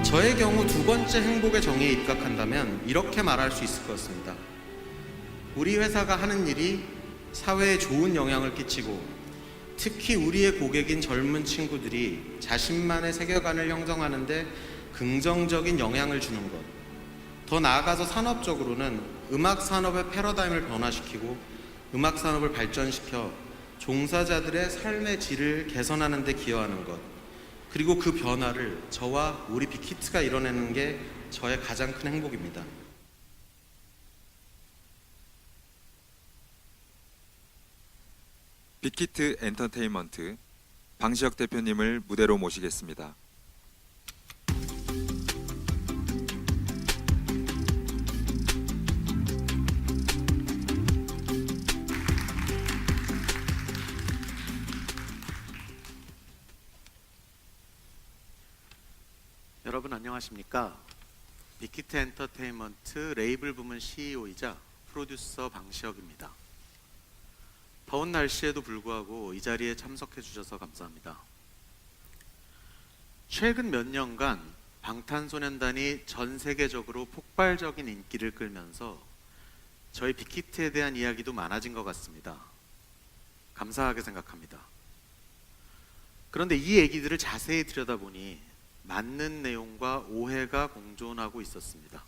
저의 경우 두 번째 행복의 정의에 입각한다면 이렇게 말할 수 있을 것 같습니다. 우리 회사가 하는 일이 사회에 좋은 영향을 끼치고 특히 우리의 고객인 젊은 친구들이 자신만의 세계관을 형성하는 데 긍정적인 영향을 주는 것. 더 나아가서 산업적으로는 음악 산업의 패러다임을 변화시키고 음악 산업을 발전시켜 종사자들의 삶의 질을 개선하는 데 기여하는 것. 그리고 그 변화를 저와 우리 빅히트가 이뤄내는 게 저의 가장 큰 행복입니다. 빅히트 엔터테인먼트 방시혁 대표님을 무대로 모시겠습니다. 여러분 안녕하십니까? 빅히트 엔터테인먼트 레이블 부문 CEO이자 프로듀서 방시혁입니다. 더운 날씨에도 불구하고 이 자리에 참석해 주셔서 감사합니다. 최근 몇 년간 방탄소년단이 전 세계적으로 폭발적인 인기를 끌면서 저희 빅히트에 대한 이야기도 많아진 것 같습니다. 감사하게 생각합니다. 그런데 이 얘기들을 자세히 들여다보니 맞는 내용과 오해가 공존하고 있었습니다.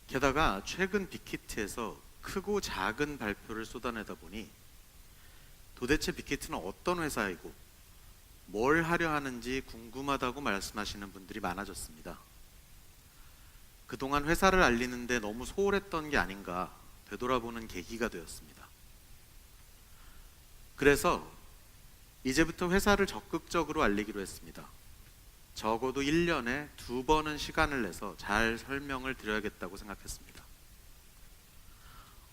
게다가 최근 빅히트에서 크고 작은 발표를 쏟아내다 보니 도대체 빅히트는 어떤 회사이고 뭘 하려 하는지 궁금하다고 말씀하시는 분들이 많아졌습니다. 그동안 회사를 알리는데 너무 소홀했던 게 아닌가 되돌아보는 계기가 되었습니다. 그래서 이제부터 회사를 적극적으로 알리기로 했습니다. 적어도 1년에 2번은 시간을 내서 잘 설명을 드려야겠다고 생각했습니다.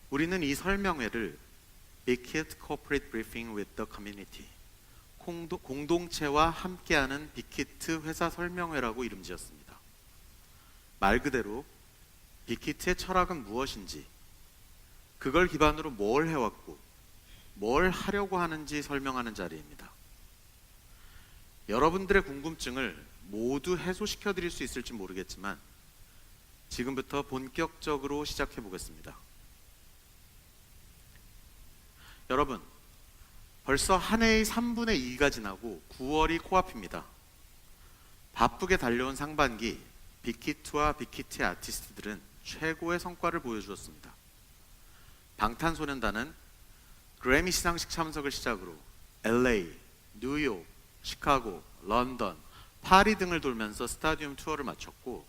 우리는 이 설명회를 Big Hit Corporate Briefing with the Community, 공동체와 함께하는 빅히트 회사 설명회라고 이름 지었습니다. 말 그대로 빅히트의 철학은 무엇인지, 그걸 기반으로 뭘 해왔고 뭘 하려고 하는지 설명하는 자리입니다. 여러분들의 궁금증을 모두 해소시켜 드릴 수 있을지 모르겠지만 지금부터 본격적으로 시작해 보겠습니다. 여러분, 벌써 한 해의 3분의 2가 지나고 9월이 코앞입니다. 바쁘게 달려온 상반기 빅히트와 빅히트의 아티스트들은 최고의 성과를 보여주었습니다. 방탄소년단은 그래미 시상식 참석을 시작으로 LA, 뉴욕, 시카고, 런던, 파리 등을 돌면서 스타디움 투어를 마쳤고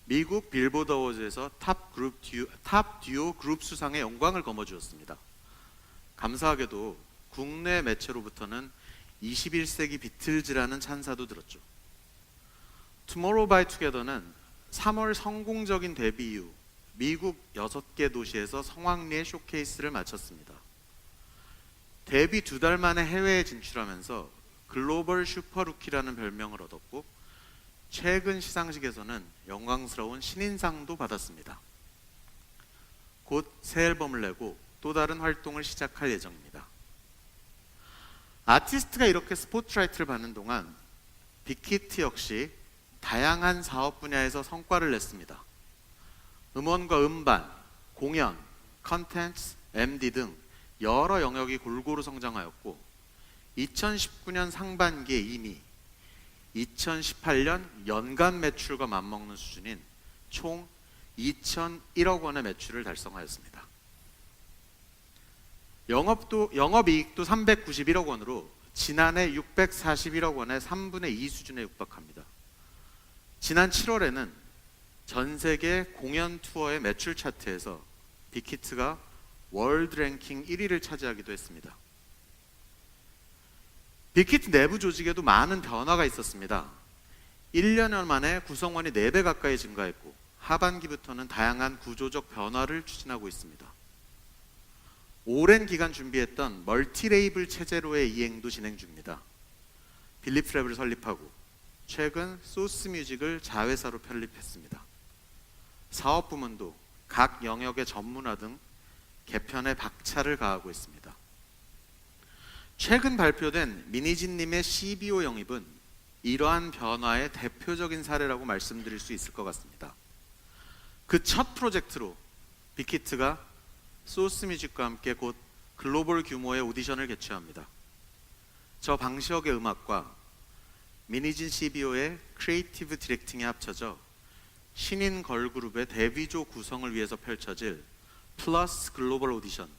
미국 빌보드 어워즈에서 탑 듀오 그룹 수상의 영광을 거머쥐었습니다. 감사하게도 국내 매체로부터는 21세기 비틀즈라는 찬사도 들었죠. 투모로우 바이 투게더는 3월 성공적인 데뷔 이후 미국 6개 도시에서 성황리에 쇼케이스를 마쳤습니다. 데뷔 2달 만에 해외에 진출하면서 글로벌 슈퍼루키라는 별명을 얻었고 최근 시상식에서는 영광스러운 신인상도 받았습니다. 곧 새 앨범을 내고 또 다른 활동을 시작할 예정입니다. 아티스트가 이렇게 스포트라이트를 받는 동안 빅히트 역시 다양한 사업 분야에서 성과를 냈습니다. 음원과 음반, 공연, 컨텐츠, MD 등 여러 영역이 골고루 성장하였고 2019년 상반기에 이미 2018년 연간 매출과 맞먹는 수준인 총 2,001억 원의 매출을 달성하였습니다. 영업이익도 391억 원으로 지난해 641억 원의 3분의 2 수준에 육박합니다. 지난 7월에는 전 세계 공연 투어의 매출 차트에서 빅히트가 월드 랭킹 1위를 차지하기도 했습니다. 빅히트 내부 조직에도 많은 변화가 있었습니다. 1년 만에 구성원이 4배 가까이 증가했고 하반기부터는 다양한 구조적 변화를 추진하고 있습니다. 오랜 기간 준비했던 멀티 레이블 체제로의 이행도 진행 중입니다. 빌립스랩을 설립하고 최근 소스 뮤직을 자회사로 편립했습니다. 사업 부문도 각 영역의 전문화 등 개편에 박차를 가하고 있습니다. 최근 발표된 민희진님의 CBO 영입은 이러한 변화의 대표적인 사례라고 말씀드릴 수 있을 것 같습니다. 그 첫 프로젝트로 빅히트가 소스뮤직과 함께 곧 글로벌 규모의 오디션을 개최합니다. 저 방시혁의 음악과 미니진 CBO의 크리에이티브 디렉팅이 합쳐져 신인 걸그룹의 데뷔조 구성을 위해서 펼쳐질 플러스 글로벌 오디션,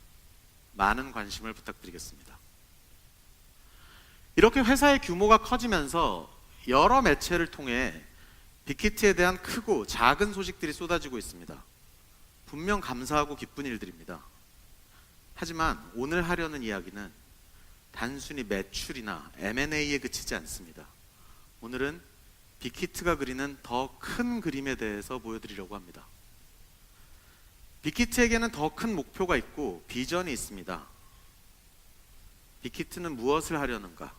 많은 관심을 부탁드리겠습니다. 이렇게 회사의 규모가 커지면서 여러 매체를 통해 빅히트에 대한 크고 작은 소식들이 쏟아지고 있습니다. 분명 감사하고 기쁜 일들입니다. 하지만 오늘 하려는 이야기는 단순히 매출이나 M&A에 그치지 않습니다. 오늘은 빅히트가 그리는 더 큰 그림에 대해서 보여드리려고 합니다. 빅히트에게는 더 큰 목표가 있고 비전이 있습니다. 빅히트는 무엇을 하려는가?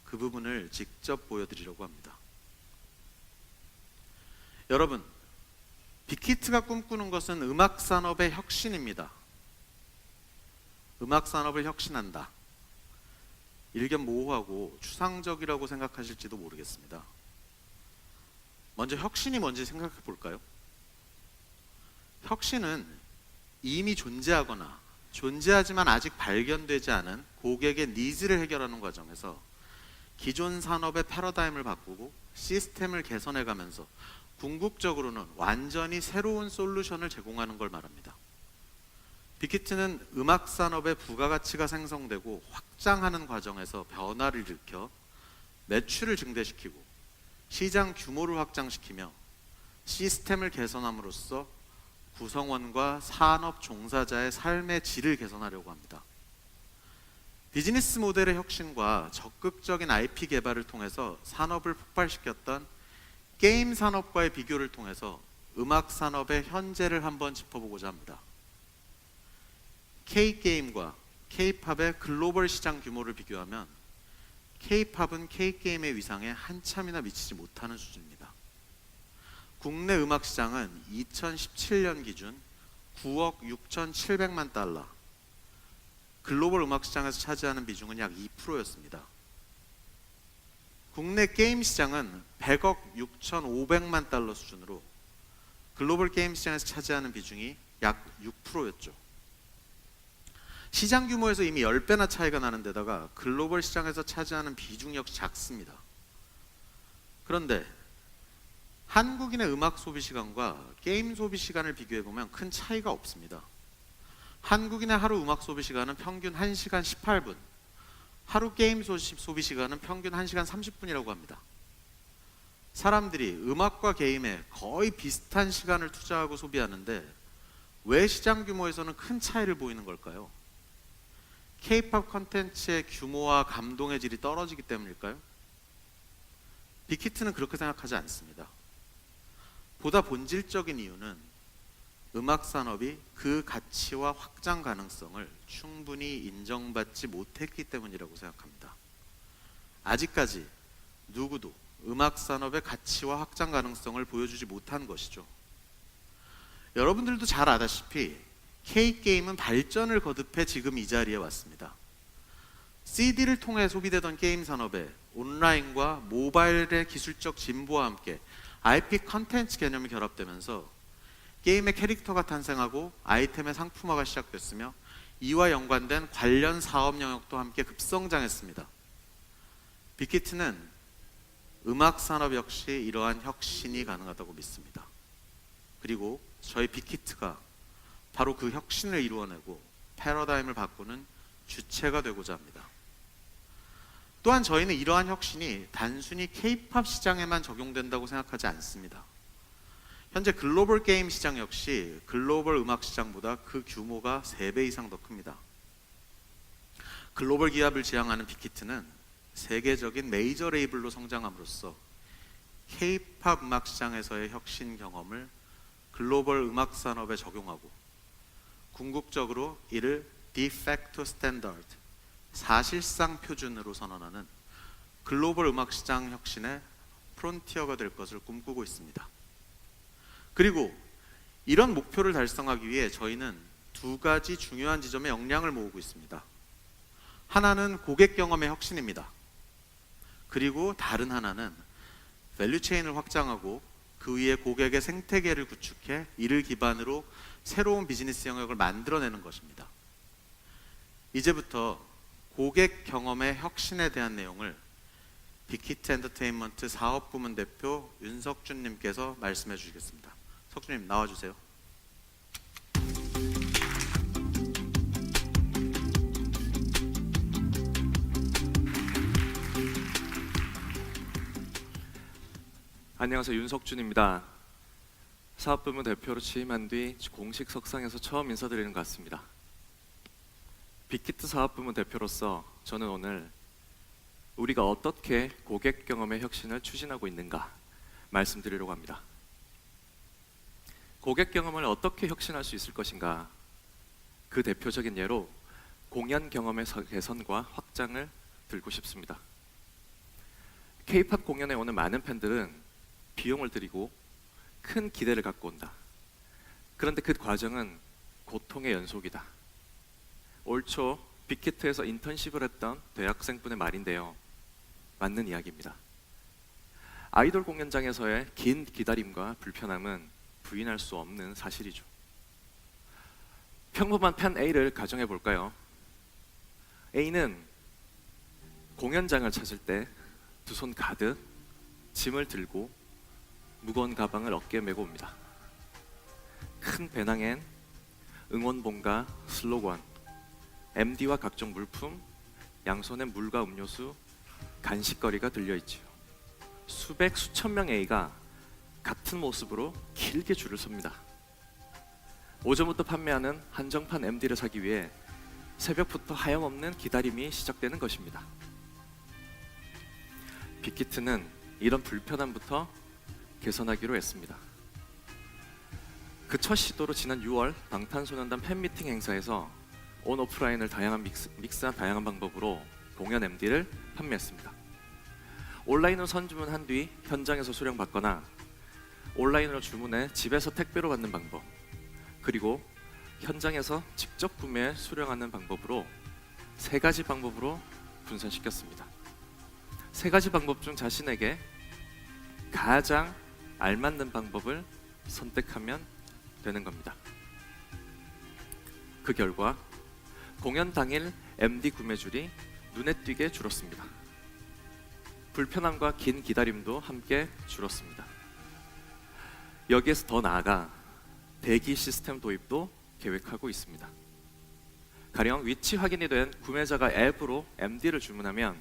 그 부분을 직접 보여드리려고 합니다. 여러분, 빅히트가 꿈꾸는 것은 음악 산업의 혁신입니다. 음악 산업을 혁신한다. 일견 모호하고 추상적이라고 생각하실지도 모르겠습니다. 먼저 혁신이 뭔지 생각해 볼까요? 혁신은 이미 존재하거나 존재하지만 아직 발견되지 않은 고객의 니즈를 해결하는 과정에서 기존 산업의 패러다임을 바꾸고 시스템을 개선해 가면서 궁극적으로는 완전히 새로운 솔루션을 제공하는 걸 말합니다. 빅히트는 음악 산업의 부가가치가 생성되고 확장하는 과정에서 변화를 일으켜 매출을 증대시키고 시장 규모를 확장시키며 시스템을 개선함으로써 구성원과 산업 종사자의 삶의 질을 개선하려고 합니다. 비즈니스 모델의 혁신과 적극적인 IP 개발을 통해서 산업을 폭발시켰던 게임 산업과의 비교를 통해서 음악 산업의 현재를 한번 짚어보고자 합니다. K-게임과 K-팝의 글로벌 시장 규모를 비교하면 K-팝은 K-게임의 위상에 한참이나 미치지 못하는 수준입니다. 국내 음악 시장은 2017년 기준 9억 6,700만 달러, 글로벌 음악 시장에서 차지하는 비중은 약 2%였습니다. 국내 게임 시장은 100억 6,500만 달러 수준으로 글로벌 게임 시장에서 차지하는 비중이 약 6%였죠. 시장 규모에서 이미 10배나 차이가 나는 데다가 글로벌 시장에서 차지하는 비중 역시 작습니다. 그런데 한국인의 음악 소비 시간과 게임 소비 시간을 비교해보면 큰 차이가 없습니다. 한국인의 하루 음악 소비 시간은 평균 1시간 18분, 하루 게임 소비 시간은 평균 1시간 30분이라고 합니다. 사람들이 음악과 게임에 거의 비슷한 시간을 투자하고 소비하는데 왜 시장 규모에서는 큰 차이를 보이는 걸까요? K-팝 컨텐츠의 규모와 감동의 질이 떨어지기 때문일까요? 빅히트는 그렇게 생각하지 않습니다. 보다 본질적인 이유는 음악 산업이 그 가치와 확장 가능성을 충분히 인정받지 못했기 때문이라고 생각합니다. 아직까지 누구도 음악 산업의 가치와 확장 가능성을 보여주지 못한 것이죠. 여러분들도 잘 아다시피 K-게임은 발전을 거듭해 지금 이 자리에 왔습니다. CD를 통해 소비되던 게임 산업에 온라인과 모바일의 기술적 진보와 함께 IP 컨텐츠 개념이 결합되면서 게임의 캐릭터가 탄생하고 아이템의 상품화가 시작됐으며 이와 연관된 관련 사업 영역도 함께 급성장했습니다. 빅히트는 음악 산업 역시 이러한 혁신이 가능하다고 믿습니다. 그리고 저희 빅히트가 바로 그 혁신을 이루어내고 패러다임을 바꾸는 주체가 되고자 합니다. 또한 저희는 이러한 혁신이 단순히 K-팝 시장에만 적용된다고 생각하지 않습니다. 현재 글로벌 게임 시장 역시 글로벌 음악 시장보다 그 규모가 3배 이상 더 큽니다. 글로벌 기업을 지향하는 빅히트는 세계적인 메이저 레이블로 성장함으로써 K-팝 음악 시장에서의 혁신 경험을 글로벌 음악 산업에 적용하고 궁극적으로 이를 디팩토 스탠다드, 사실상 표준으로 선언하는 글로벌 음악 시장 혁신의 프론티어가 될 것을 꿈꾸고 있습니다. 그리고 이런 목표를 달성하기 위해 저희는 2가지 중요한 지점에 역량을 모으고 있습니다. 하나는 고객 경험의 혁신입니다. 그리고 다른 하나는 밸류체인을 확장하고 그 위에 고객의 생태계를 구축해 이를 기반으로 새로운 비즈니스 영역을 만들어내는 것입니다. 이제부터 고객 경험의 혁신에 대한 내용을 빅히트 엔터테인먼트 사업부문 대표 윤석준님께서 말씀해 주시겠습니다. 석준님 나와주세요. 안녕하세요. 윤석준입니다. 사업부문 대표로 취임한 뒤 공식 석상에서 처음 인사드리는 것 같습니다. 빅히트 사업부문 대표로서 저는 오늘 우리가 어떻게 고객 경험의 혁신을 추진하고 있는가 말씀드리려고 합니다. 고객 경험을 어떻게 혁신할 수 있을 것인가, 그 대표적인 예로 공연 경험의 개선과 확장을 들고 싶습니다. K-팝 공연에 오는 많은 팬들은 비용을 들이고 큰 기대를 갖고 온다. 그런데 그 과정은 고통의 연속이다. 올 초 빅히트에서 인턴십을 했던 대학생분의 말인데요. 맞는 이야기입니다. 아이돌 공연장에서의 긴 기다림과 불편함은 부인할 수 없는 사실이죠. 평범한 팬 A를 가정해 볼까요? A는 공연장을 찾을 때 두 손 가득 짐을 들고 무거운 가방을 어깨에 메고 옵니다. 큰 배낭엔 응원봉과 슬로건, MD와 각종 물품, 양손에 물과 음료수, 간식거리가 들려있지요. 수백 수천 명의 A가 같은 모습으로 길게 줄을 섭니다. 오전부터 판매하는 한정판 MD를 사기 위해 새벽부터 하염없는 기다림이 시작되는 것입니다. 빅히트는 이런 불편함부터 개선하기로 했습니다. 그 첫 시도로 지난 6월 방탄소년단 팬미팅 행사에서 온 오프라인을 다양한 믹스한 다양한 방법으로 공연 MD를 판매했습니다. 온라인으로 선주문한 뒤 현장에서 수령받거나 온라인으로 주문해 집에서 택배로 받는 방법, 그리고 현장에서 직접 구매해 수령하는 방법으로 세 가지 방법으로 분산시켰습니다. 세 가지 방법 중 자신에게 가장 알맞는 방법을 선택하면 되는 겁니다. 그 결과 공연 당일 MD 구매줄이 눈에 띄게 줄었습니다. 불편함과 긴 기다림도 함께 줄었습니다. 여기에서 더 나아가 대기 시스템 도입도 계획하고 있습니다. 가령 위치 확인이 된 구매자가 앱으로 MD를 주문하면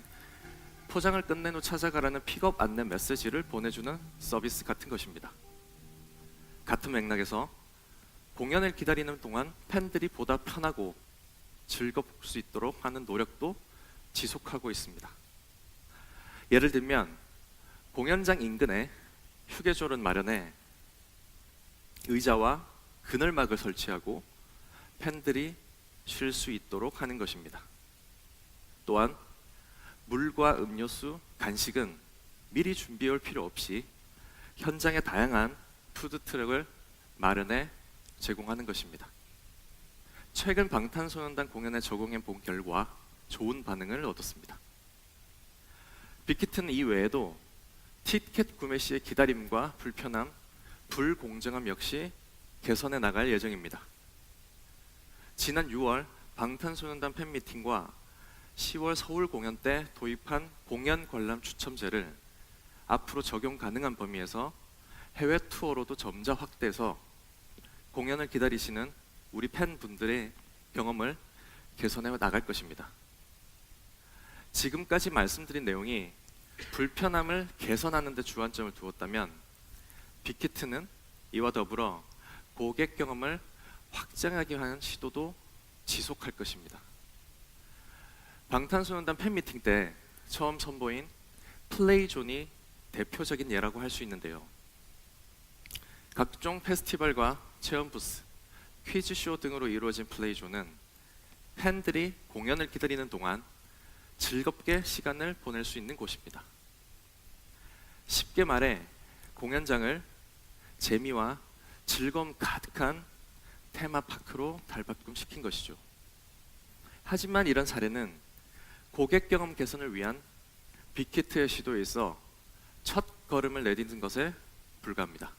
포장을 끝낸 후 찾아가라는 픽업 안내 메시지를 보내주는 서비스 같은 것입니다. 같은 맥락에서 공연을 기다리는 동안 팬들이 보다 편하고 즐거울 수 있도록 하는 노력도 지속하고 있습니다. 예를 들면 공연장 인근에 휴게소를 마련해 의자와 그늘막을 설치하고 팬들이 쉴 수 있도록 하는 것입니다. 또한 물과 음료수, 간식은 미리 준비할 필요 없이 현장에 다양한 푸드트럭을 마련해 제공하는 것입니다. 최근 방탄소년단 공연에 적용해 본 결과 좋은 반응을 얻었습니다. 빅히트는 이 외에도 티켓 구매 시의 기다림과 불편함, 불공정함 역시 개선해 나갈 예정입니다. 지난 6월 방탄소년단 팬미팅과 10월 서울 공연 때 도입한 공연 관람 추첨제를 앞으로 적용 가능한 범위에서 해외 투어로도 점차 확대해서 공연을 기다리시는 우리 팬분들의 경험을 개선해 나갈 것입니다. 지금까지 말씀드린 내용이 불편함을 개선하는 데 주안점을 두었다면 빅히트는 이와 더불어 고객 경험을 확장하기 위한 시도도 지속할 것입니다. 방탄소년단 팬미팅 때 처음 선보인 플레이존이 대표적인 예라고 할 수 있는데요. 각종 페스티벌과 체험 부스, 퀴즈쇼 등으로 이루어진 플레이존은 팬들이 공연을 기다리는 동안 즐겁게 시간을 보낼 수 있는 곳입니다. 쉽게 말해 공연장을 재미와 즐거움 가득한 테마파크로 달바꿈시킨 것이죠. 하지만 이런 사례는 고객 경험 개선을 위한 빅히트의 시도에 있어 첫 걸음을 내딛는 것에 불과합니다.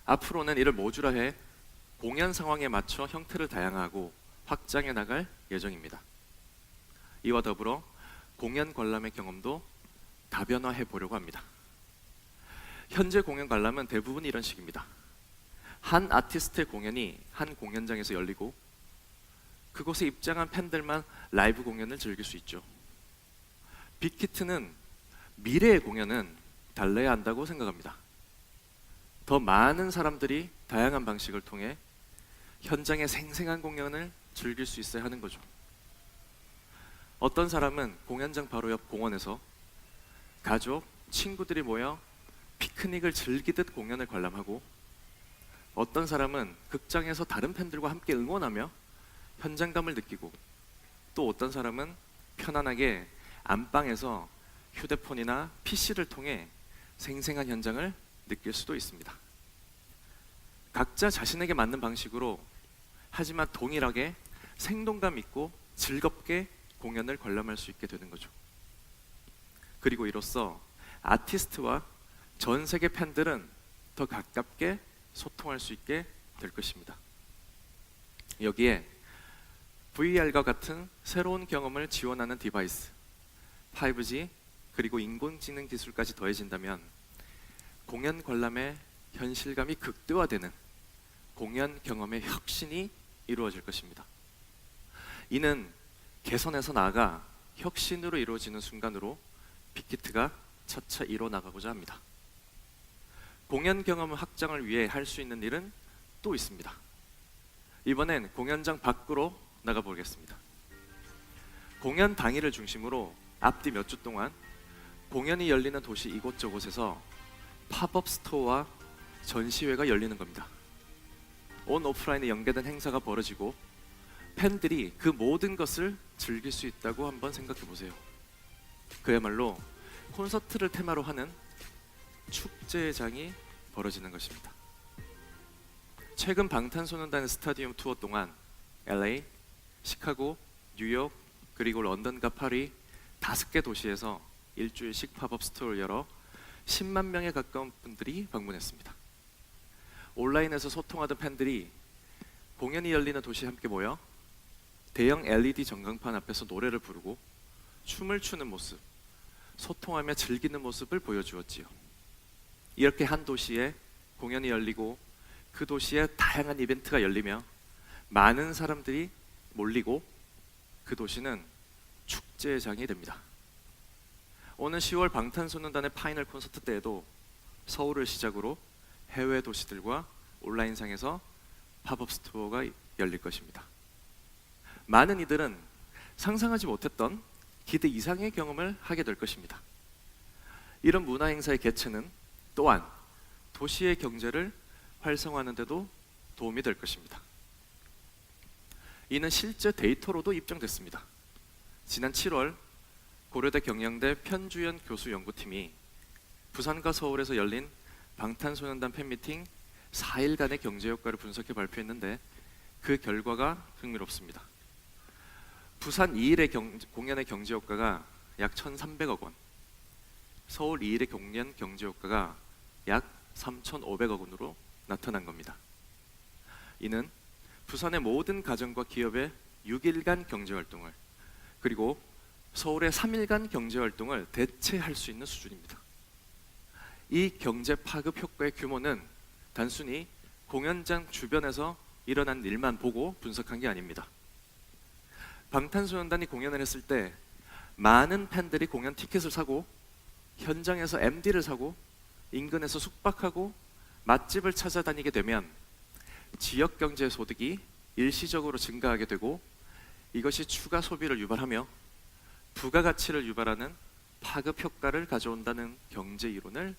앞으로는 이를 모듈화해 공연 상황에 맞춰 형태를 다양화하고 확장해 나갈 예정입니다. 이와 더불어 공연 관람의 경험도 다변화해 보려고 합니다. 현재 공연 관람은 대부분 이런 식입니다. 한 아티스트의 공연이 한 공연장에서 열리고 그곳에 입장한 팬들만 라이브 공연을 즐길 수 있죠. 빅히트는 미래의 공연은 달라야 한다고 생각합니다. 더 많은 사람들이 다양한 방식을 통해 현장의 생생한 공연을 즐길 수 있어야 하는 거죠. 어떤 사람은 공연장 바로 옆 공원에서 가족, 친구들이 모여 피크닉을 즐기듯 공연을 관람하고, 어떤 사람은 극장에서 다른 팬들과 함께 응원하며 현장감을 느끼고, 또 어떤 사람은 편안하게 안방에서 휴대폰이나 PC를 통해 생생한 현장을 느낄 수도 있습니다. 각자 자신에게 맞는 방식으로, 하지만 동일하게 생동감 있고 즐겁게 공연을 관람할 수 있게 되는 거죠. 그리고 이로써 아티스트와 전 세계 팬들은 더 가깝게 소통할 수 있게 될 것입니다. 여기에 VR과 같은 새로운 경험을 지원하는 디바이스, 5G 그리고 인공지능 기술까지 더해진다면 공연 관람의 현실감이 극대화되는 공연 경험의 혁신이 이루어질 것입니다. 이는 개선에서 나아가 혁신으로 이루어지는 순간으로 빅히트가 차차 이뤄나가고자 합니다. 공연 경험 확장을 위해 할 수 있는 일은 또 있습니다. 이번엔 공연장 밖으로 나가보겠습니다. 공연 당일을 중심으로 앞뒤 몇 주 동안 공연이 열리는 도시 이곳저곳에서 팝업 스토어와 전시회가 열리는 겁니다. 온 오프라인에 연계된 행사가 벌어지고 팬들이 그 모든 것을 즐길 수 있다고 한번 생각해 보세요. 그야말로 콘서트를 테마로 하는 축제장이 벌어지는 것입니다. 최근 방탄소년단의 스타디움 투어 동안 LA, 시카고, 뉴욕, 그리고 런던과 파리 5개 도시에서 일주일씩 팝업 스토어를 열어 10만 명에 가까운 분들이 방문했습니다. 온라인에서 소통하던 팬들이 공연이 열리는 도시에 함께 모여 대형 LED 전광판 앞에서 노래를 부르고 춤을 추는 모습, 소통하며 즐기는 모습을 보여주었지요. 이렇게 한 도시에 공연이 열리고 그 도시에 다양한 이벤트가 열리며 많은 사람들이 몰리고 그 도시는 축제장이 됩니다. 오는 10월 방탄소년단의 파이널 콘서트 때에도 서울을 시작으로 해외 도시들과 온라인상에서 팝업 스토어가 열릴 것입니다. 많은 이들은 상상하지 못했던 기대 이상의 경험을 하게 될 것입니다. 이런 문화 행사의 개최는 또한 도시의 경제를 활성화하는 데도 도움이 될 것입니다. 이는 실제 데이터로도 입증됐습니다. 지난 7월 고려대 경영대 편주연 교수 연구팀이 부산과 서울에서 열린 방탄소년단 팬미팅 4일간의 경제 효과를 분석해 발표했는데 그 결과가 흥미롭습니다. 부산 2일의 공연의 경제 효과가 약 1,300억 원, 서울 2일의 공연 경제 효과가 약 3,500억 원으로 나타난 겁니다. 이는 부산의 모든 가정과 기업의 6일간 경제 활동을, 그리고 서울의 3일간 경제 활동을 대체할 수 있는 수준입니다. 이 경제 파급 효과의 규모는 단순히 공연장 주변에서 일어난 일만 보고 분석한 게 아닙니다. 방탄소년단이 공연을 했을 때 많은 팬들이 공연 티켓을 사고 현장에서 MD를 사고 인근에서 숙박하고 맛집을 찾아다니게 되면 지역 경제 소득이 일시적으로 증가하게 되고, 이것이 추가 소비를 유발하며 부가가치를 유발하는 파급 효과를 가져온다는 경제 이론을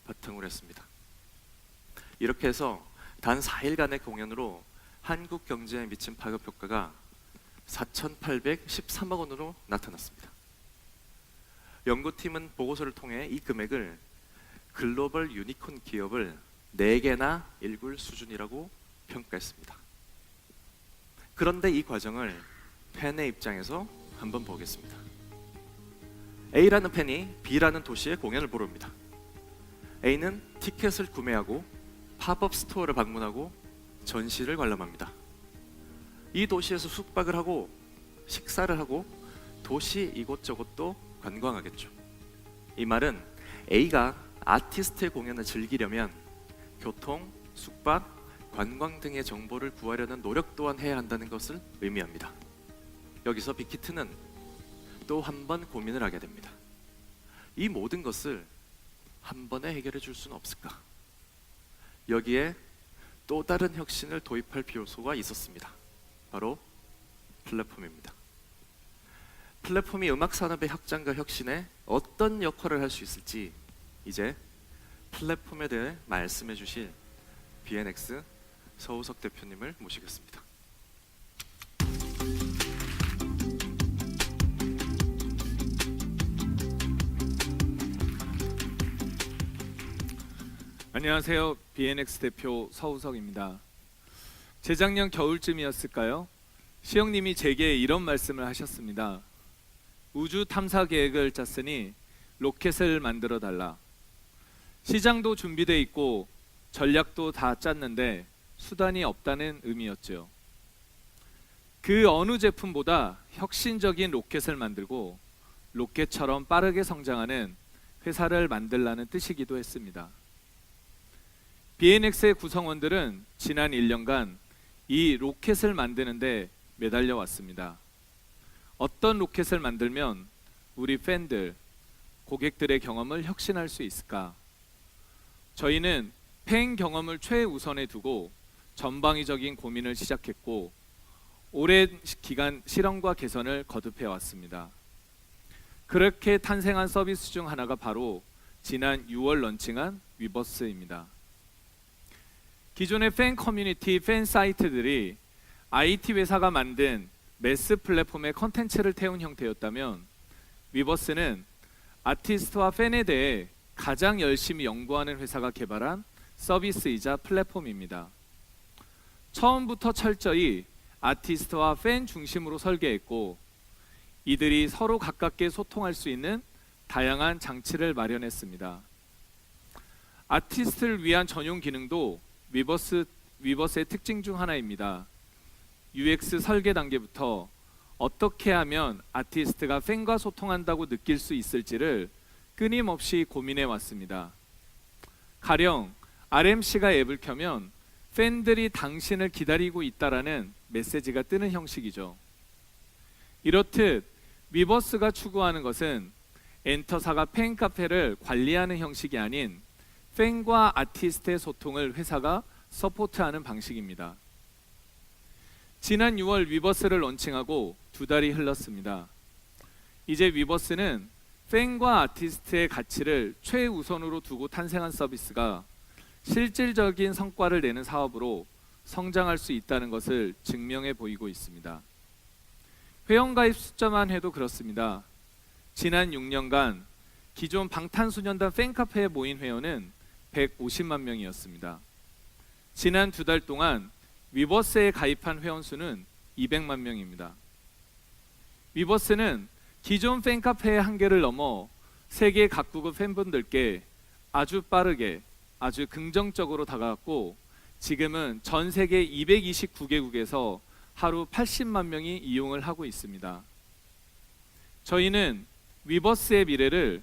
바탕으로 했습니다. 이렇게 해서 단 4일간의 공연으로 한국 경제에 미친 파급 효과가 4,813억 원으로 나타났습니다. 연구팀은 보고서를 통해 이 금액을 글로벌 유니콘 기업을 4개나 일굴 수준이라고 평가했습니다. 그런데 이 과정을 팬의 입장에서 한번 보겠습니다. A라는 팬이 B라는 도시에 공연을 보러 옵니다. A는 티켓을 구매하고 팝업 스토어를 방문하고 전시를 관람합니다. 이 도시에서 숙박을 하고 식사를 하고 도시 이곳저곳도 관광하겠죠. 이 말은 A가 아티스트의 공연을 즐기려면 교통, 숙박, 관광 등의 정보를 구하려는 노력 또한 해야 한다는 것을 의미합니다. 여기서 빅히트는 또 한 번 고민을 하게 됩니다. 이 모든 것을 한 번에 해결해 줄 수는 없을까? 여기에 또 다른 혁신을 도입할 필요소가 있었습니다. 바로 플랫폼입니다. 플랫폼이 음악 산업의 확장과 혁신에 어떤 역할을 할 수 있을지 이제 플랫폼에 대해 말씀해 주실 BNX 서우석 대표님을 모시겠습니다. 안녕하세요. BNX 대표 서우석입니다. 재작년 겨울쯤이었을까요? 시영님이 제게 이런 말씀을 하셨습니다. 우주 탐사 계획을 짰으니 로켓을 만들어 달라. 시장도 준비돼 있고 전략도 다 짰는데 수단이 없다는 의미였죠. 그 어느 제품보다 혁신적인 로켓을 만들고 로켓처럼 빠르게 성장하는 회사를 만들라는 뜻이기도 했습니다. BNX의 구성원들은 지난 1년간 이 로켓을 만드는데 매달려 왔습니다. 어떤 로켓을 만들면 우리 팬들, 고객들의 경험을 혁신할 수 있을까? 저희는 팬 경험을 최우선에 두고 전방위적인 고민을 시작했고 오랜 기간 실험과 개선을 거듭해 왔습니다. 그렇게 탄생한 서비스 중 하나가 바로 지난 6월 런칭한 위버스입니다. 기존의 팬 커뮤니티, 팬 사이트들이 IT 회사가 만든 매스 플랫폼에 컨텐츠를 태운 형태였다면 위버스는 아티스트와 팬에 대해 가장 열심히 연구하는 회사가 개발한 서비스이자 플랫폼입니다. 처음부터 철저히 아티스트와 팬 중심으로 설계했고 이들이 서로 가깝게 소통할 수 있는 다양한 장치를 마련했습니다. 아티스트를 위한 전용 기능도 위버스의 특징 중 하나입니다. UX 설계 단계부터 어떻게 하면 아티스트가 팬과 소통한다고 느낄 수 있을지를 끊임없이 고민해 왔습니다. 가령 RMC가 앱을 켜면 팬들이 당신을 기다리고 있다라는 메시지가 뜨는 형식이죠. 이렇듯 위버스가 추구하는 것은 엔터사가 팬카페를 관리하는 형식이 아닌 팬과 아티스트의 소통을 회사가 서포트하는 방식입니다. 지난 6월 위버스를 런칭하고 2달이 흘렀습니다. 이제 위버스는 팬과 아티스트의 가치를 최우선으로 두고 탄생한 서비스가 실질적인 성과를 내는 사업으로 성장할 수 있다는 것을 증명해 보이고 있습니다. 회원가입 숫자만 해도 그렇습니다. 지난 6년간 기존 방탄소년단 팬카페에 모인 회원은 150만 명이었습니다. 지난 2달 동안 위버스에 가입한 회원 수는 200만 명입니다. 위버스는 기존 팬카페의 한계를 넘어 세계 각국의 팬분들께 아주 빠르게 아주 긍정적으로 다가갔고 지금은 전 세계 229개국에서 하루 80만 명이 이용을 하고 있습니다. 저희는 위버스의 미래를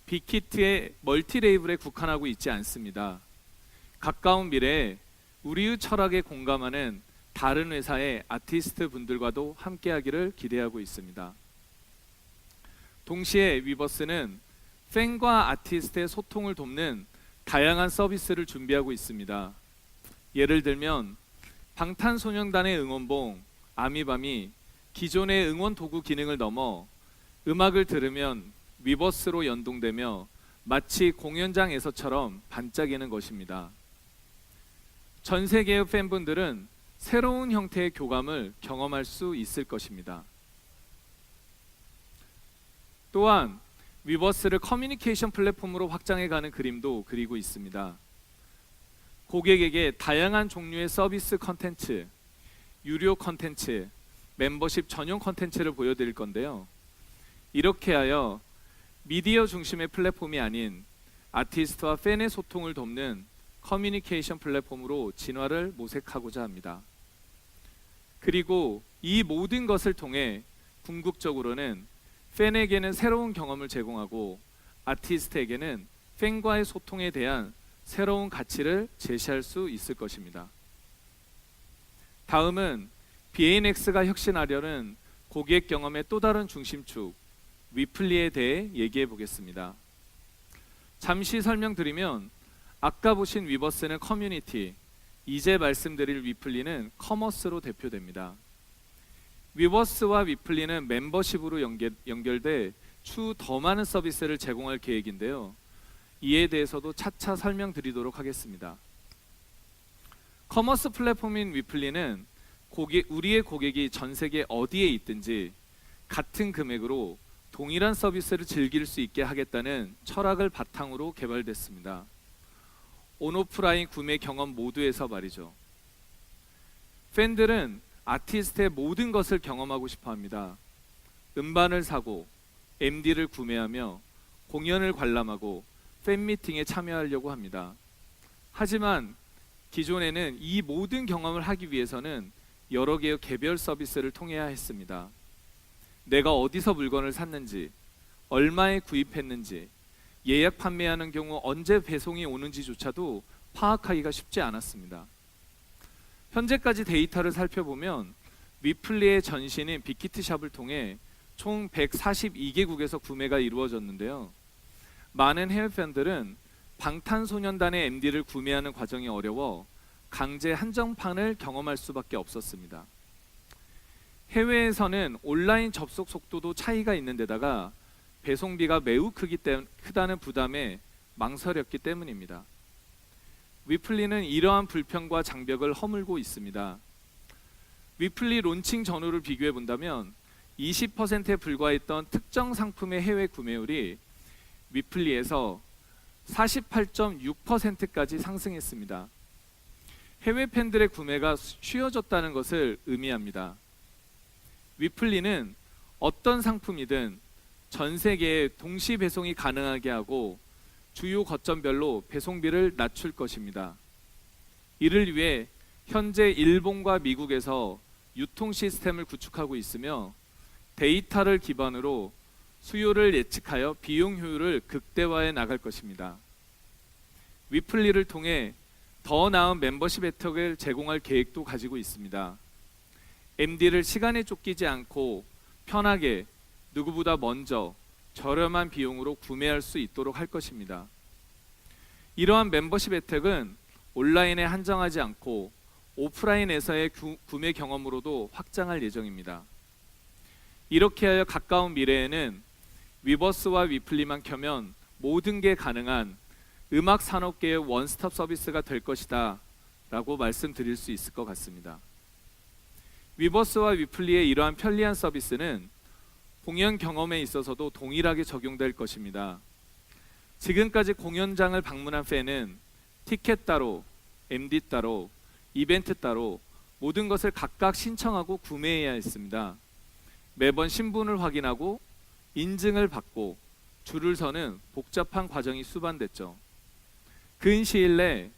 빅히트의 멀티 레이블에 국한하고 있지 않습니다. 가까운 미래에 우리의 철학에 공감하는 다른 회사의 아티스트 분들과도 함께하기를 기대하고 있습니다. 동시에 위버스는 팬과 아티스트의 소통을 돕는 다양한 서비스를 준비하고 있습니다. 예를 들면 방탄소년단의 응원봉 아미밤이 기존의 응원 도구 기능을 넘어 음악을 들으면 위버스로 연동되며 마치 공연장에서처럼 반짝이는 것입니다. 전 세계의 팬분들은 새로운 형태의 교감을 경험할 수 있을 것입니다. 또한 위버스를 커뮤니케이션 플랫폼으로 확장해가는 그림도 그리고 있습니다. 고객에게 다양한 종류의 서비스 컨텐츠, 유료 컨텐츠, 멤버십 전용 컨텐츠를 보여드릴 건데요. 이렇게 하여 미디어 중심의 플랫폼이 아닌 아티스트와 팬의 소통을 돕는 커뮤니케이션 플랫폼으로 진화를 모색하고자 합니다. 그리고 이 모든 것을 통해 궁극적으로는 팬에게는 새로운 경험을 제공하고 아티스트에게는 팬과의 소통에 대한 새로운 가치를 제시할 수 있을 것입니다. 다음은 BNX가 혁신하려는 고객 경험의 또 다른 중심축 위플리에 대해 얘기해 보겠습니다. 잠시 설명드리면 아까 보신 위버스는 커뮤니티, 이제 말씀드릴 위플리는 커머스로 대표됩니다. 위버스와 위플리는 멤버십으로 연결돼 추후 더 많은 서비스를 제공할 계획인데요. 이에 대해서도 차차 설명드리도록 하겠습니다. 커머스 플랫폼인 위플리는 우리의 고객이 전 세계 어디에 있든지 같은 금액으로 동일한 서비스를 즐길 수 있게 하겠다는 철학을 바탕으로 개발됐습니다. 온오프라인 구매 경험 모두에서 말이죠. 팬들은 아티스트의 모든 것을 경험하고 싶어 합니다. 음반을 사고 MD를 구매하며 공연을 관람하고 팬미팅에 참여하려고 합니다. 하지만 기존에는 이 모든 경험을 하기 위해서는 여러 개의 개별 서비스를 통해야 했습니다. 내가 어디서 물건을 샀는지, 얼마에 구입했는지, 예약 판매하는 경우 언제 배송이 오는지조차도 파악하기가 쉽지 않았습니다. 현재까지 데이터를 살펴보면 위플리의 전신인 빅히트샵을 통해 총 142개국에서 구매가 이루어졌는데요. 많은 해외 팬들은 방탄소년단의 MD를 구매하는 과정이 어려워 강제 한정판을 경험할 수밖에 없었습니다. 해외에서는 온라인 접속 속도도 차이가 있는 데다가 배송비가 매우 크다는 부담에 망설였기 때문입니다. 위플리는 이러한 불평과 장벽을 허물고 있습니다. 위플리 론칭 전후를 비교해 본다면 20%에 불과했던 특정 상품의 해외 구매율이 위플리에서 48.6%까지 상승했습니다. 해외 팬들의 구매가 쉬워졌다는 것을 의미합니다. 위플리는 어떤 상품이든 전 세계에 동시 배송이 가능하게 하고 주요 거점별로 배송비를 낮출 것입니다. 이를 위해 현재 일본과 미국에서 유통 시스템을 구축하고 있으며 데이터를 기반으로 수요를 예측하여 비용 효율을 극대화해 나갈 것입니다. 위플리를 통해 더 나은 멤버십 혜택을 제공할 계획도 가지고 있습니다. MD를 시간에 쫓기지 않고 편하게 누구보다 먼저 저렴한 비용으로 구매할 수 있도록 할 것입니다. 이러한 멤버십 혜택은 온라인에 한정하지 않고 오프라인에서의 구매 경험으로도 확장할 예정입니다. 이렇게 하여 가까운 미래에는 위버스와 위플리만 켜면 모든 게 가능한 음악 산업계의 원스톱 서비스가 될 것이다 라고 말씀드릴 수 있을 것 같습니다. 위버스와 위플리의 이러한 편리한 서비스는 공연 경험에 있어서도 동일하게 적용될 것입니다. 지금까지 공연장을 방문한 팬은 티켓 따로, MD 따로, 이벤트 따로 모든 것을 각각 신청하고 구매해야 했습니다. 매번 신분을 확인하고 인증을 받고 줄을 서는 복잡한 과정이 수반됐죠. 근 시일 내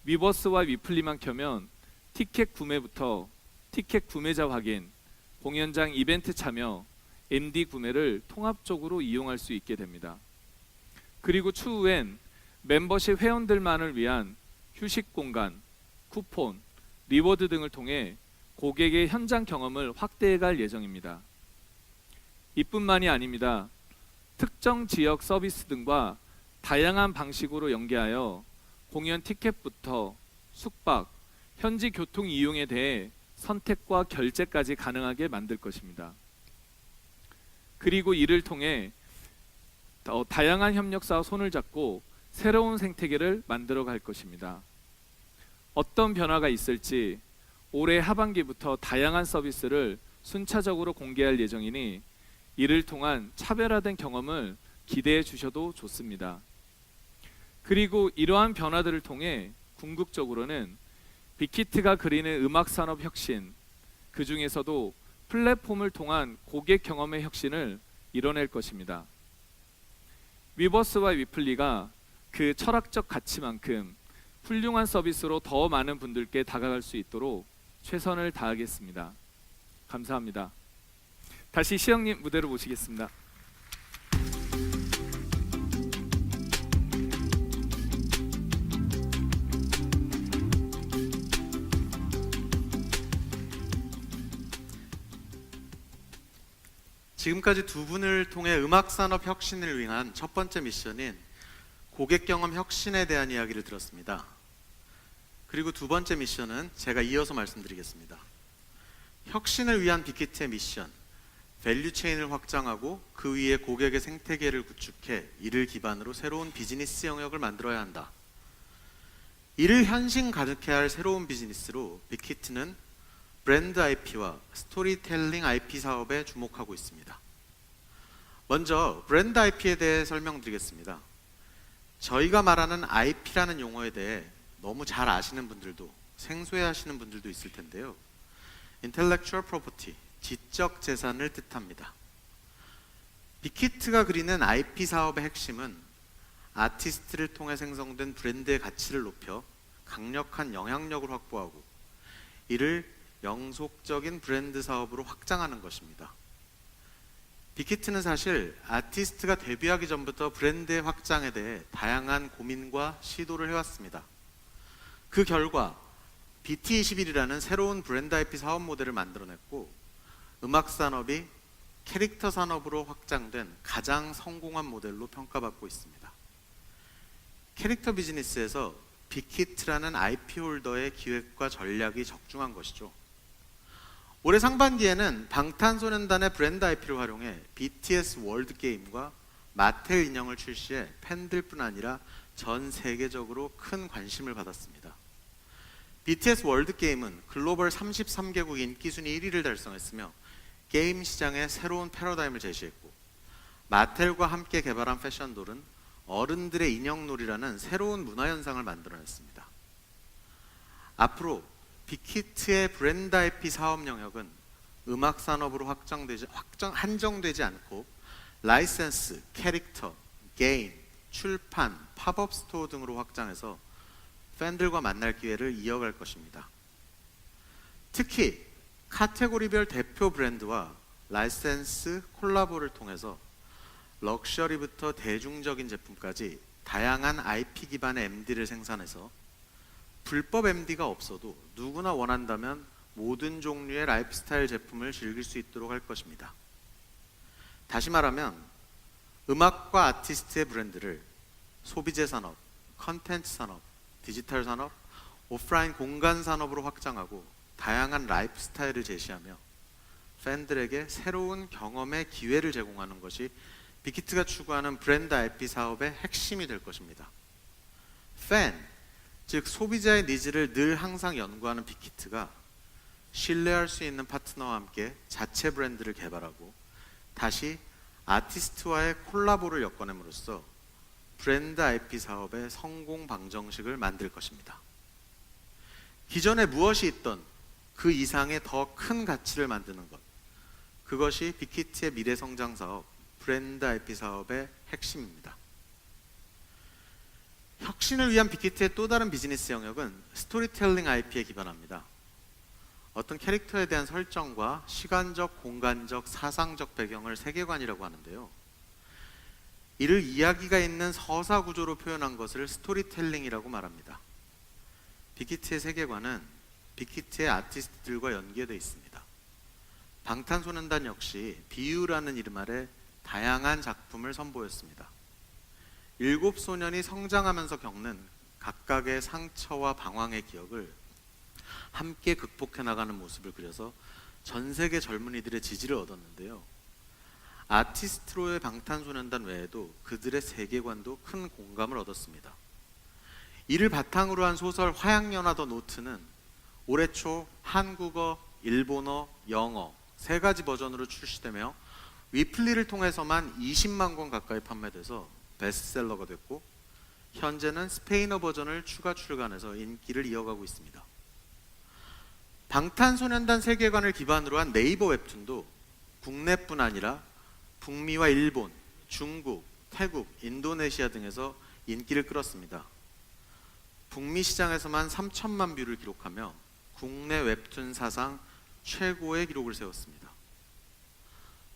위버스와 위플리만 켜면 티켓 구매부터 티켓 구매자 확인, 공연장 이벤트 참여, MD 구매를 통합적으로 이용할 수 있게 됩니다. 그리고 추후엔 멤버십 회원들만을 위한 휴식 공간, 쿠폰, 리워드 등을 통해 고객의 현장 경험을 확대해 갈 예정입니다. 이뿐만이 아닙니다. 특정 지역 서비스 등과 다양한 방식으로 연계하여 공연 티켓부터 숙박, 현지 교통 이용에 대해 선택과 결제까지 가능하게 만들 것입니다. 그리고 이를 통해 다양한 협력사와 손을 잡고 새로운 생태계를 만들어 갈 것입니다. 어떤 변화가 있을지 올해 하반기부터 다양한 서비스를 순차적으로 공개할 예정이니 이를 통한 차별화된 경험을 기대해 주셔도 좋습니다. 그리고 이러한 변화들을 통해 궁극적으로는 빅히트가 그리는 음악 산업 혁신, 그 중에서도 플랫폼을 통한 고객 경험의 혁신을 이뤄낼 것입니다. 위버스와 위플리가 그 철학적 가치만큼 훌륭한 서비스로 더 많은 분들께 다가갈 수 있도록 최선을 다하겠습니다. 감사합니다. 다시 시영님 무대로 모시겠습니다. 지금까지 두 분을 통해 음악 산업 혁신을 위한 첫 번째 미션인 고객 경험 혁신에 대한 이야기를 들었습니다. 그리고 두 번째 미션은 제가 이어서 말씀드리겠습니다. 혁신을 위한 빅히트의 미션, 밸류 체인을 확장하고 그 위에 고객의 생태계를 구축해 이를 기반으로 새로운 비즈니스 영역을 만들어야 한다. 이를 현신 가득해야 할 새로운 비즈니스로 빅히트는 브랜드 IP와 스토리텔링 IP 사업에 주목하고 있습니다. 먼저 브랜드 IP에 대해 설명드리겠습니다. 저희가 말하는 IP라는 용어에 대해 너무 잘 아시는 분들도 생소해하시는 분들도 있을 텐데요. Intellectual Property, 지적 재산을 뜻합니다. 빅히트가 그리는 IP 사업의 핵심은 아티스트를 통해 생성된 브랜드의 가치를 높여 강력한 영향력을 확보하고 이를 영속적인 브랜드 사업으로 확장하는 것입니다. 빅히트는 사실 아티스트가 데뷔하기 전부터 브랜드의 확장에 대해 다양한 고민과 시도를 해왔습니다. 그 결과 BT21이라는 새로운 브랜드 IP 사업 모델을 만들어냈고 음악 산업이 캐릭터 산업으로 확장된 가장 성공한 모델로 평가받고 있습니다. 캐릭터 비즈니스에서 빅히트라는 IP 홀더의 기획과 전략이 적중한 것이죠. 올해 상반기에는 방탄소년단의 브랜드 IP를 활용해 BTS 월드 게임과 마텔 인형을 출시해 팬들뿐 아니라 전 세계적으로 큰 관심을 받았습니다. BTS 월드 게임은 글로벌 33개국 인기 순위 1위를 달성했으며 게임 시장에 새로운 패러다임을 제시했고 마텔과 함께 개발한 패션돌은 어른들의 인형놀이라는 새로운 문화 현상을 만들어냈습니다. 앞으로 빅히트의 브랜드 IP 사업 영역은 음악 산업으로 한정되지 않고 라이센스, 캐릭터, 게임, 출판, 팝업 스토어 등으로 확장해서 팬들과 만날 기회를 이어갈 것입니다. 특히 카테고리별 대표 브랜드와 라이센스 콜라보를 통해서 럭셔리부터 대중적인 제품까지 다양한 IP 기반의 MD를 생산해서 불법 MD가 없어도 누구나 원한다면 모든 종류의 라이프스타일 제품을 즐길 수 있도록 할 것입니다. 다시 말하면 음악과 아티스트의 브랜드를 소비재 산업, 컨텐츠 산업, 디지털 산업, 오프라인 공간 산업으로 확장하고 다양한 라이프 스타일을 제시하며 팬들에게 새로운 경험의 기회를 제공하는 것이 빅히트가 추구하는 브랜드 IP 사업의 핵심이 될 것입니다. 팬, 즉 소비자의 니즈를 늘 항상 연구하는 빅히트가 신뢰할 수 있는 파트너와 함께 자체 브랜드를 개발하고 다시 아티스트와의 콜라보를 엮어냄으로써 브랜드 IP 사업의 성공 방정식을 만들 것입니다. 기존에 무엇이 있던 그 이상의 더 큰 가치를 만드는 것, 그것이 빅히트의 미래 성장 사업, 브랜드 IP 사업의 핵심입니다. 혁신을 위한 빅히트의 또 다른 비즈니스 영역은 스토리텔링 IP에 기반합니다. 어떤 캐릭터에 대한 설정과 시간적, 공간적, 사상적 배경을 세계관이라고 하는데요. 이를 이야기가 있는 서사 구조로 표현한 것을 스토리텔링이라고 말합니다. 빅히트의 세계관은 빅히트의 아티스트들과 연계되어 있습니다. 방탄소년단 역시 비유라는 이름 아래 다양한 작품을 선보였습니다. 7소년이 성장하면서 겪는 각각의 상처와 방황의 기억을 함께 극복해 나가는 모습을 그려서 전 세계 젊은이들의 지지를 얻었는데요. 아티스트로의 방탄소년단 외에도 그들의 세계관도 큰 공감을 얻었습니다. 이를 바탕으로 한 소설 화양연화 더 노트는 올해 초 한국어, 일본어, 영어 3가지 버전으로 출시되며 위플리를 통해서만 20만 권 가까이 판매돼서 베스트셀러가 됐고 현재는 스페인어 버전을 추가 출간해서 인기를 이어가고 있습니다. 방탄소년단 세계관을 기반으로 한 네이버 웹툰도 국내뿐 아니라 북미와 일본, 중국, 태국, 인도네시아 등에서 인기를 끌었습니다. 북미 시장에서만 3천만 뷰를 기록하며 국내 웹툰 사상 최고의 기록을 세웠습니다.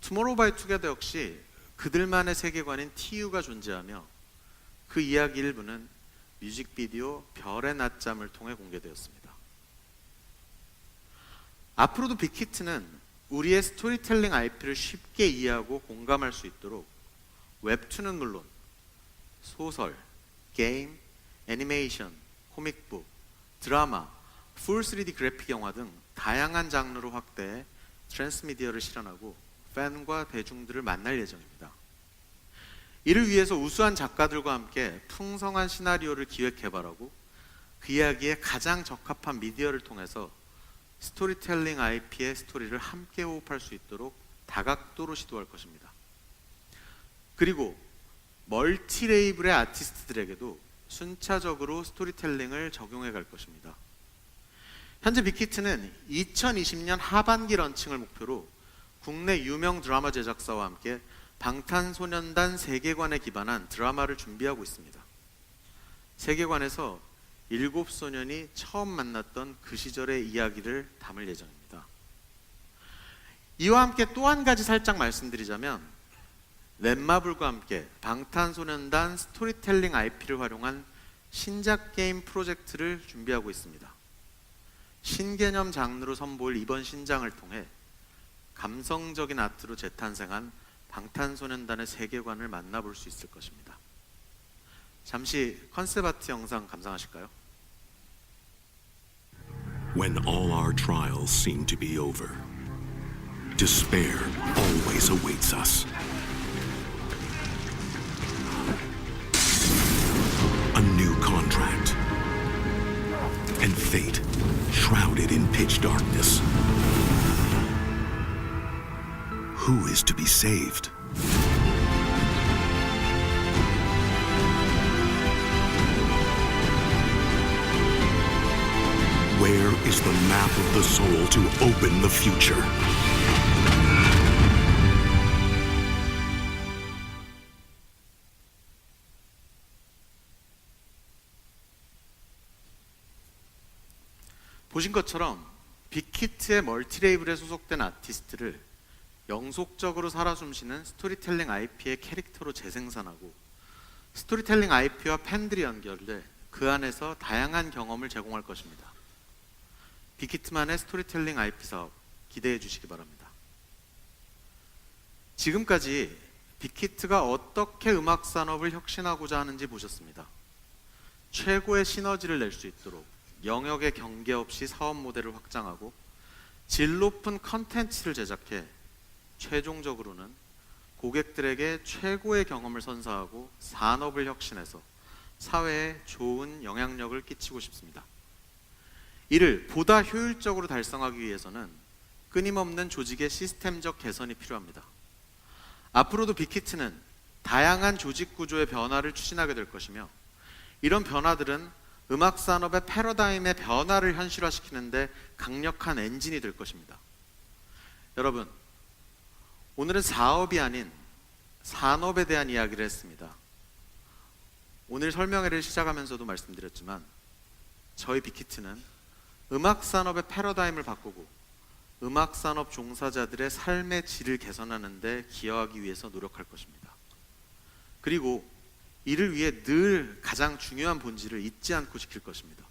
투모로우 바이 투게더 역시 그들만의 세계관인 TU가 존재하며 그 이야기 일부는 뮤직비디오 별의 낮잠을 통해 공개되었습니다. 앞으로도 빅히트는 우리의 스토리텔링 IP를 쉽게 이해하고 공감할 수 있도록 웹툰은 물론 소설, 게임, 애니메이션, 코믹북, 드라마, 풀 3D 그래픽 영화 등 다양한 장르로 확대해 트랜스미디어를 실현하고 팬과 대중들을 만날 예정입니다. 이를 위해서 우수한 작가들과 함께 풍성한 시나리오를 기획 개발하고 그 이야기에 가장 적합한 미디어를 통해서 스토리텔링 IP의 스토리를 함께 호흡할 수 있도록 다각도로 시도할 것입니다. 그리고 멀티 레이블의 아티스트들에게도 순차적으로 스토리텔링을 적용해 갈 것입니다. 현재 빅히트는 2020년 하반기 런칭을 목표로 국내 유명 드라마 제작사와 함께 방탄소년단 세계관에 기반한 드라마를 준비하고 있습니다. 세계관에서 7소년이 처음 만났던 그 시절의 이야기를 담을 예정입니다. 이와 함께 또 한 가지 살짝 말씀드리자면 넷마블과 함께 방탄소년단 스토리텔링 IP를 활용한 신작 게임 프로젝트를 준비하고 있습니다. 신개념 장르로 선보일 이번 신작을 통해 감성적인 아트로 재탄생한 방탄소년단의 세계관을 만나볼 수 있을 것입니다. 잠시 컨셉 아트 영상 감상하실까요? When all our trials seem to be over, despair always awaits us. A new contract, and fate shrouded in pitch darkness. Who is to be saved? Where is the map of the soul to open the future? 보신 것처럼 빅히트의 멀티레이블에 소속된 아티스트를 영속적으로 살아 숨쉬는 스토리텔링 IP의 캐릭터로 재생산하고 스토리텔링 IP와 팬들이 연결돼 그 안에서 다양한 경험을 제공할 것입니다. 빅히트만의 스토리텔링 IP 사업 기대해 주시기 바랍니다. 지금까지 빅히트가 어떻게 음악 산업을 혁신하고자 하는지 보셨습니다. 최고의 시너지를 낼 수 있도록 영역의 경계 없이 사업 모델을 확장하고 질 높은 컨텐츠를 제작해 최종적으로는 고객들에게 최고의 경험을 선사하고 산업을 혁신해서 사회에 좋은 영향력을 끼치고 싶습니다. 이를 보다 효율적으로 달성하기 위해서는 끊임없는 조직의 시스템적 개선이 필요합니다. 앞으로도 빅히트는 다양한 조직 구조의 변화를 추진하게 될 것이며 이런 변화들은 음악 산업의 패러다임의 변화를 현실화시키는데 강력한 엔진이 될 것입니다. 여러분, 오늘은 사업이 아닌 산업에 대한 이야기를 했습니다. 오늘 설명회를 시작하면서도 말씀드렸지만 저희 빅히트는 음악 산업의 패러다임을 바꾸고 음악 산업 종사자들의 삶의 질을 개선하는 데 기여하기 위해서 노력할 것입니다. 그리고 이를 위해 늘 가장 중요한 본질을 잊지 않고 지킬 것입니다.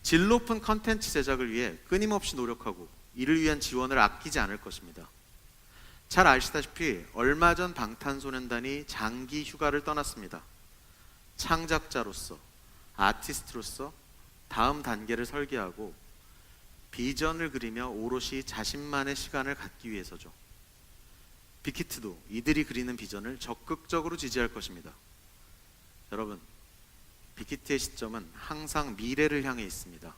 질 높은 컨텐츠 제작을 위해 끊임없이 노력하고 이를 위한 지원을 아끼지 않을 것입니다. 잘 아시다시피 얼마 전 방탄소년단이 장기 휴가를 떠났습니다. 창작자로서, 아티스트로서 다음 단계를 설계하고 비전을 그리며 오롯이 자신만의 시간을 갖기 위해서죠. 빅히트도 이들이 그리는 비전을 적극적으로 지지할 것입니다. 여러분, 빅히트의 시점은 항상 미래를 향해 있습니다.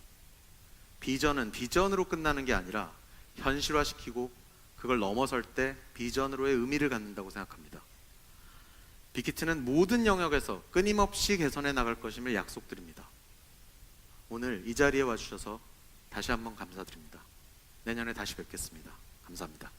비전은 비전으로 끝나는 게 아니라 현실화시키고 그걸 넘어설 때 비전으로의 의미를 갖는다고 생각합니다. 빅히트는 모든 영역에서 끊임없이 개선해 나갈 것임을 약속드립니다. 오늘 이 자리에 와주셔서 다시 한번 감사드립니다. 내년에 다시 뵙겠습니다. 감사합니다.